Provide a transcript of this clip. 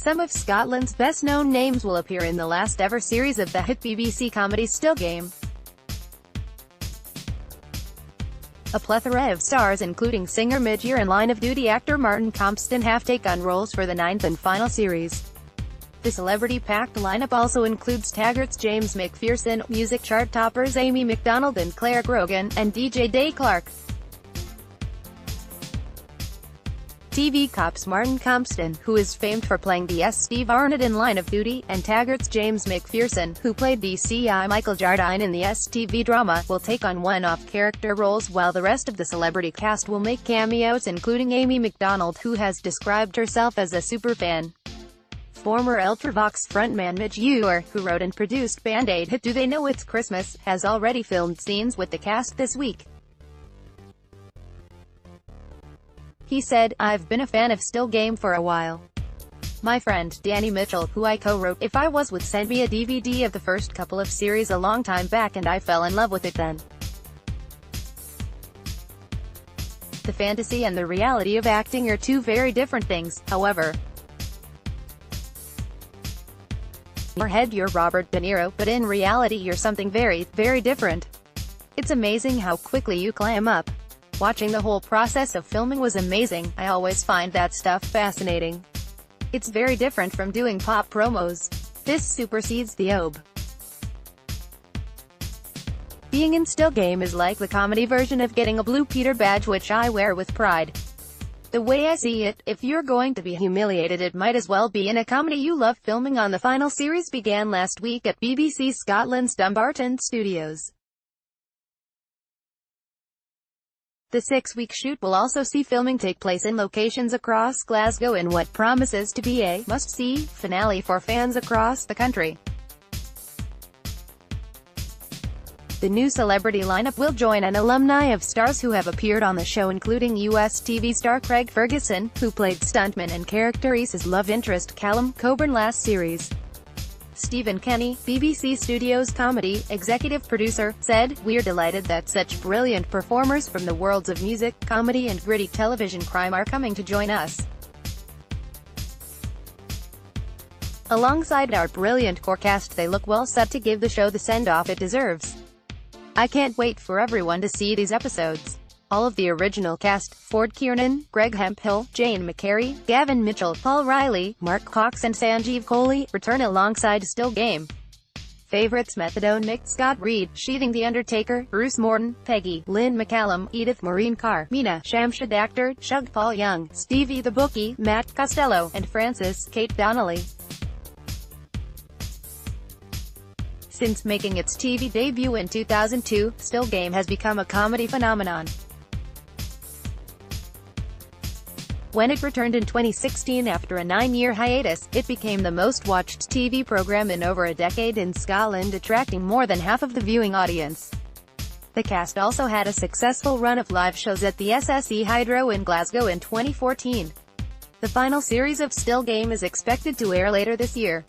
Some of Scotland's best-known names will appear in the last-ever series of the hit BBC comedy Still Game. A plethora of stars including singer Midge and Line of Duty actor Martin Compston have taken on roles for the ninth and final series. The celebrity-packed lineup also includes Taggart's James McPherson, music chart toppers Amy MacDonald and Clare Grogan, and DJ Des Clarke. TV cops Martin Compston, who is famed for playing DS Steve Arnott in Line of Duty, and Taggart's James McPherson, who played DCI Michael Jardine in the STV drama, will take on one-off character roles, while the rest of the celebrity cast will make cameos, including Amy MacDonald, who has described herself as a superfan. Former Ultravox frontman Midge, who wrote and produced Band-Aid hit Do They Know It's Christmas, has already filmed scenes with the cast this week. He said, "I've been a fan of Still Game for a while. My friend, Danny Mitchell, who I co-wrote If I Was With, sent me a DVD of the first couple of series a long time back and I fell in love with it then. The fantasy and the reality of acting are two very different things, however. In your head you're Robert De Niro, but in reality you're something very, very different. It's amazing how quickly you climb up. Watching the whole process of filming was amazing. I always find that stuff fascinating. It's very different from doing pop promos. This supersedes the OB. Being in Still Game is like the comedy version of getting a Blue Peter badge, which I wear with pride. The way I see it, if you're going to be humiliated it might as well be in a comedy you love." Filming on the final series began last week at BBC Scotland's Dumbarton Studios. The 6-week shoot will also see filming take place in locations across Glasgow in what promises to be a must-see finale for fans across the country. The new celebrity lineup will join an alumni of stars who have appeared on the show, including US TV star Craig Ferguson, who played stuntman and character Reese's love interest Callum Coburn last series. Stephen Kenny, BBC Studios comedy executive producer, said, "We're delighted that such brilliant performers from the worlds of music, comedy and gritty television crime are coming to join us. Alongside our brilliant core cast, they look well set to give the show the send-off it deserves. I can't wait for everyone to see these episodes." All of the original cast, Ford Kiernan, Greg Hemphill, Jane McCary, Gavin Mitchell, Paul Riley, Mark Cox and Sanjeev Kohli, return alongside Still Game favorites Methadone Mick, Scott Reed, Sheathing the Undertaker, Bruce Morton, Peggy, Lynn McCallum, Edith Maureen Carr, Mina Shamshad actor, Shug Paul Young, Stevie the Bookie, Matt Costello, and Frances Kate Donnelly. Since making its TV debut in 2002, Still Game has become a comedy phenomenon. When it returned in 2016 after a 9-year hiatus, it became the most-watched TV program in over a decade in Scotland, attracting more than half of the viewing audience. The cast also had a successful run of live shows at the SSE Hydro in Glasgow in 2014. The final series of Still Game is expected to air later this year.